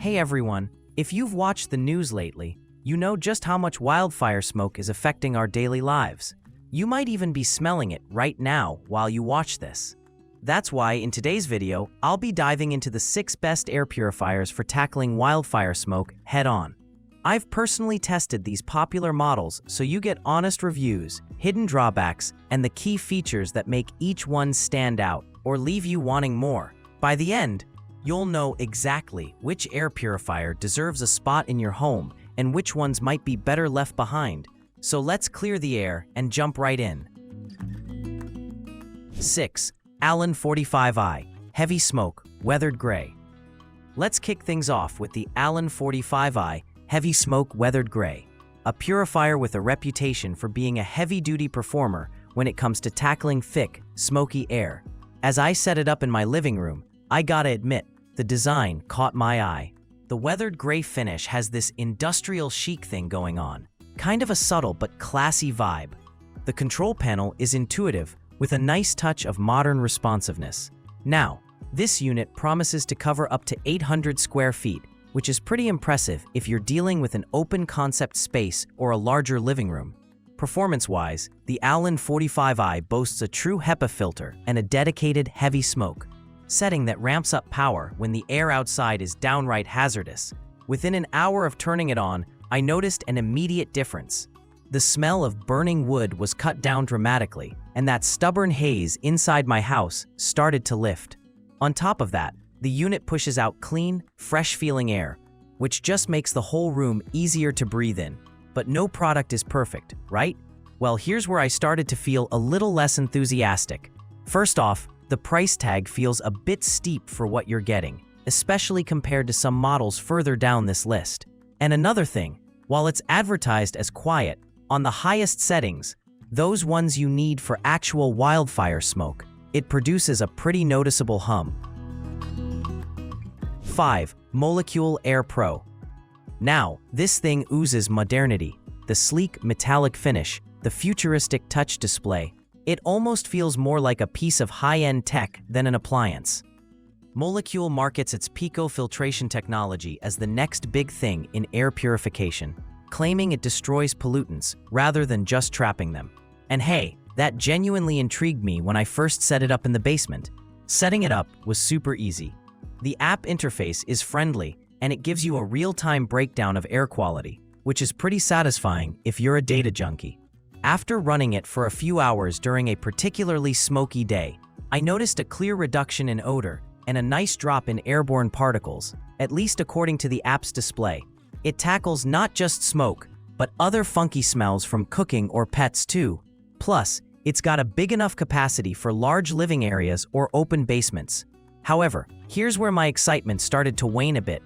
Hey everyone, if you've watched the news lately, you know just how much wildfire smoke is affecting our daily lives. You might even be smelling it right now while you watch this. That's why in today's video, I'll be diving into the 6 best air purifiers for tackling wildfire smoke head-on. I've personally tested these popular models so you get honest reviews, hidden drawbacks, and the key features that make each one stand out or leave you wanting more. By the end, you'll know exactly which air purifier deserves a spot in your home and which ones might be better left behind. So let's clear the air and jump right in. 6. Alen 45i, Heavy Smoke, Weathered Gray. Let's kick things off with the Alen 45i, Heavy Smoke Weathered Gray, a purifier with a reputation for being a heavy-duty performer when it comes to tackling thick, smoky air. As I set it up in my living room, I gotta admit, the design caught my eye. The weathered gray finish has this industrial chic thing going on, kind of a subtle but classy vibe. The control panel is intuitive, with a nice touch of modern responsiveness. Now, this unit promises to cover up to 800 square feet, which is pretty impressive if you're dealing with an open concept space or a larger living room. Performance-wise, the Alen 45i boasts a true HEPA filter and a dedicated heavy smoke setting that ramps up power when the air outside is downright hazardous. Within an hour of turning it on, I noticed an immediate difference. The smell of burning wood was cut down dramatically, and that stubborn haze inside my house started to lift. On top of that, the unit pushes out clean, fresh-feeling air, which just makes the whole room easier to breathe in. But no product is perfect, right? Well, here's where I started to feel a little less enthusiastic. First off, the price tag feels a bit steep for what you're getting, especially compared to some models further down this list. And another thing, while it's advertised as quiet, on the highest settings, those ones you need for actual wildfire smoke, it produces a pretty noticeable hum. 5. Molekule Air Pro. Now, this thing oozes modernity. The sleek, metallic finish, the futuristic touch display. It almost feels more like a piece of high-end tech than an appliance. Molekule markets its Pico filtration technology as the next big thing in air purification, claiming it destroys pollutants rather than just trapping them. And hey, that genuinely intrigued me when I first set it up in the basement. Setting it up was super easy. The app interface is friendly, and it gives you a real-time breakdown of air quality, which is pretty satisfying if you're a data junkie. After running it for a few hours during a particularly smoky day, I noticed a clear reduction in odor and a nice drop in airborne particles, at least according to the app's display. It tackles not just smoke, but other funky smells from cooking or pets too. Plus, it's got a big enough capacity for large living areas or open basements. However, here's where my excitement started to wane a bit.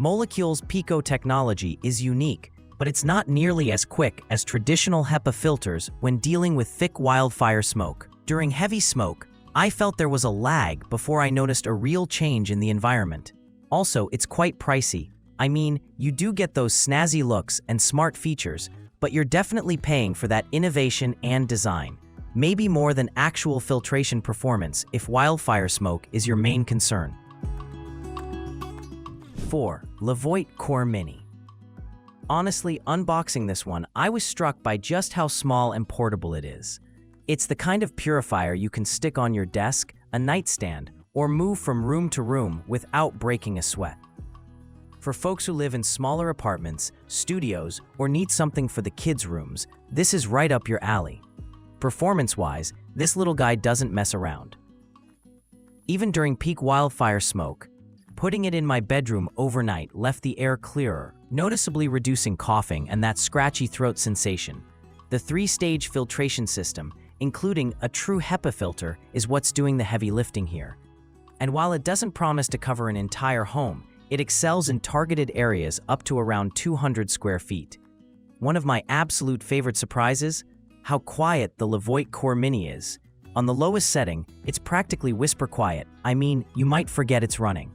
Molekule's Pico technology is unique, but it's not nearly as quick as traditional HEPA filters when dealing with thick wildfire smoke. During heavy smoke, I felt there was a lag before I noticed a real change in the environment. Also, it's quite pricey. I mean, you do get those snazzy looks and smart features, but you're definitely paying for that innovation and design. Maybe more than actual filtration performance if wildfire smoke is your main concern. 4. LEVOIT Core Mini. Honestly, unboxing this one, I was struck by just how small and portable it is. It's the kind of purifier you can stick on your desk, a nightstand, or move from room to room without breaking a sweat. For folks who live in smaller apartments, studios, or need something for the kids' rooms, this is right up your alley. Performance-wise, this little guy doesn't mess around. Even during peak wildfire smoke, putting it in my bedroom overnight left the air clearer, noticeably reducing coughing and that scratchy throat sensation. The 3-stage filtration system, including a true HEPA filter, is what's doing the heavy lifting here. And while it doesn't promise to cover an entire home, it excels in targeted areas up to around 200 square feet. One of my absolute favorite surprises? How quiet the LEVOIT Core Mini is. On the lowest setting, it's practically whisper quiet. I mean, you might forget it's running.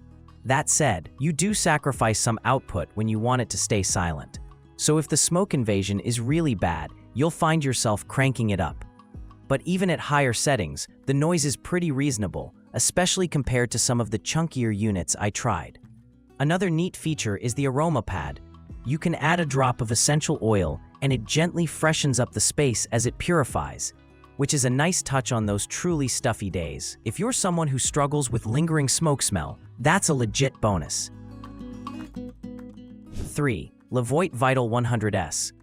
That said, you do sacrifice some output when you want it to stay silent. So if the smoke invasion is really bad, you'll find yourself cranking it up. But even at higher settings, the noise is pretty reasonable, especially compared to some of the chunkier units I tried. Another neat feature is the aroma pad. You can add a drop of essential oil and it gently freshens up the space as it purifies, which is a nice touch on those truly stuffy days. If you're someone who struggles with lingering smoke smell, that's a legit bonus. 3. LEVOIT Vital 100S.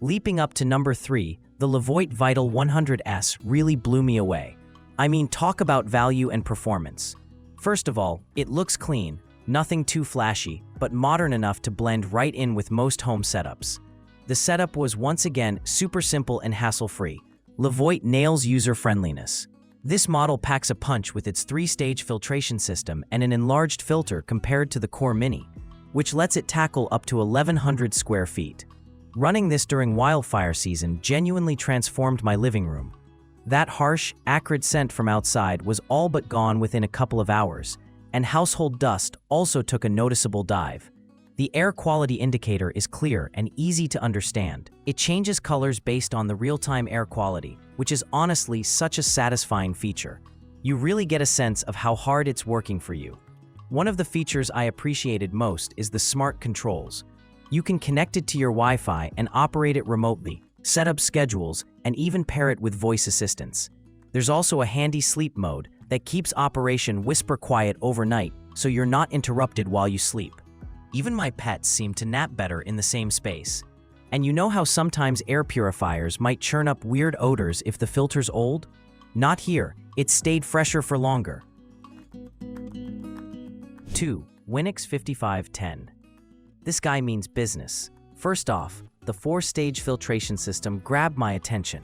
Leaping up to number 3, the LEVOIT Vital 100S really blew me away. I mean, talk about value and performance. First of all, it looks clean, nothing too flashy, but modern enough to blend right in with most home setups. The setup was once again super simple and hassle-free. LEVOIT nails user-friendliness. This model packs a punch with its 3-stage filtration system and an enlarged filter compared to the Core Mini, which lets it tackle up to 1,100 square feet. Running this during wildfire season genuinely transformed my living room. That harsh, acrid scent from outside was all but gone within a couple of hours, and household dust also took a noticeable dive. The air quality indicator is clear and easy to understand. It changes colors based on the real-time air quality, which is honestly such a satisfying feature. You really get a sense of how hard it's working for you. One of the features I appreciated most is the smart controls. You can connect it to your Wi-Fi and operate it remotely, set up schedules, and even pair it with voice assistants. There's also a handy sleep mode that keeps operation whisper quiet overnight so you're not interrupted while you sleep. Even my pets seem to nap better in the same space. And you know how sometimes air purifiers might churn up weird odors if the filter's old? Not here, it stayed fresher for longer. 2. WINIX 5510. This guy means business. First off, the 4-stage filtration system grabbed my attention.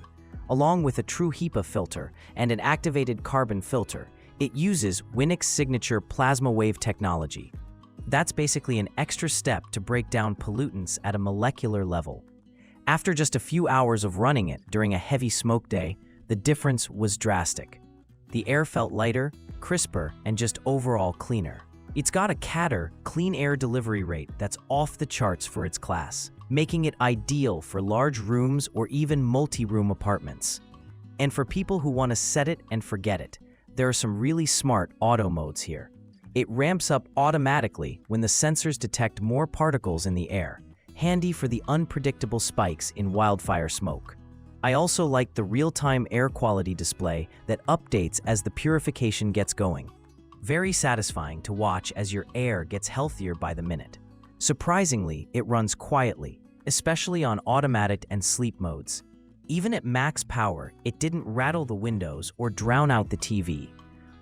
Along with a true HEPA filter and an activated carbon filter, it uses WINIX signature plasma wave technology. That's basically an extra step to break down pollutants at a molecular level. After just a few hours of running it during a heavy smoke day, the difference was drastic. The air felt lighter, crisper, and just overall cleaner. It's got a CADR, clean air delivery rate, that's off the charts for its class, making it ideal for large rooms or even multi-room apartments. And for people who want to set it and forget it, there are some really smart auto modes here. It ramps up automatically when the sensors detect more particles in the air, handy for the unpredictable spikes in wildfire smoke. I also like the real-time air quality display that updates as the purification gets going. Very satisfying to watch as your air gets healthier by the minute. Surprisingly, it runs quietly, especially on automatic and sleep modes. Even at max power, it didn't rattle the windows or drown out the TV.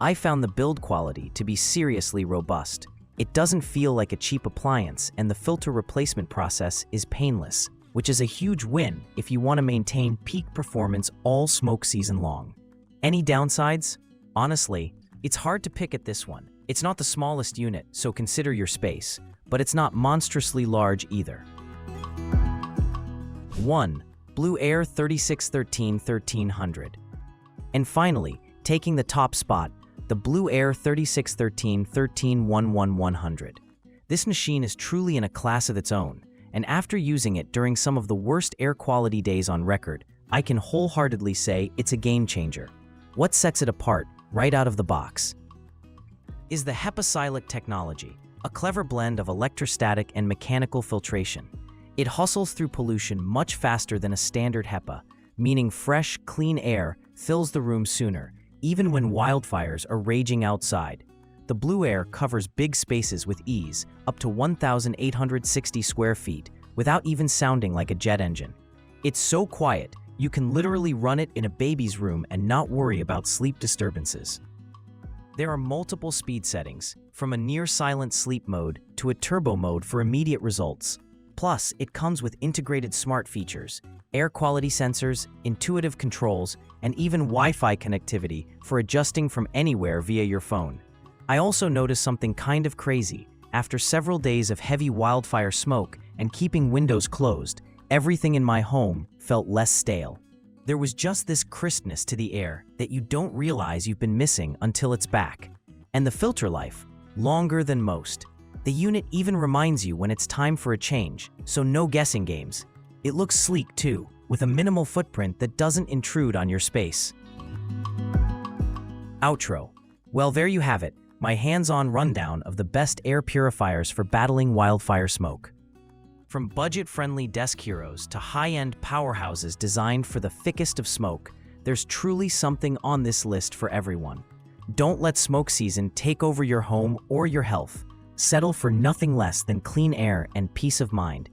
I found the build quality to be seriously robust. It doesn't feel like a cheap appliance, and the filter replacement process is painless, which is a huge win if you want to maintain peak performance all smoke season long. Any downsides? Honestly, it's hard to pick at this one. It's not the smallest unit, so consider your space, but it's not monstrously large either. 1. BLUEAIR 3613-1300. And finally, taking the top spot, the BLUEAIR 3613-1311-100. This machine is truly in a class of its own, and after using it during some of the worst air quality days on record, I can wholeheartedly say it's a game changer. What sets it apart, right out of the box, is the HEPA technology, a clever blend of electrostatic and mechanical filtration. It hustles through pollution much faster than a standard HEPA, meaning fresh, clean air fills the room sooner, even when wildfires are raging outside. The BLUEAIR covers big spaces with ease, up to 1,860 square feet, without even sounding like a jet engine. It's so quiet, you can literally run it in a baby's room and not worry about sleep disturbances. There are multiple speed settings, from a near-silent sleep mode to a turbo mode for immediate results. Plus, it comes with integrated smart features, air quality sensors, intuitive controls, and even Wi-Fi connectivity for adjusting from anywhere via your phone. I also noticed something kind of crazy. After several days of heavy wildfire smoke and keeping windows closed, everything in my home felt less stale. There was just this crispness to the air that you don't realize you've been missing until it's back. And the filter life, longer than most. The unit even reminds you when it's time for a change, so no guessing games. It looks sleek too, with a minimal footprint that doesn't intrude on your space. Outro. Well, there you have it. my hands-on rundown of the best air purifiers for battling wildfire smoke. From budget-friendly desk heroes to high-end powerhouses designed for the thickest of smoke, there's truly something on this list for everyone. Don't let smoke season take over your home or your health. Settle for nothing less than clean air and peace of mind.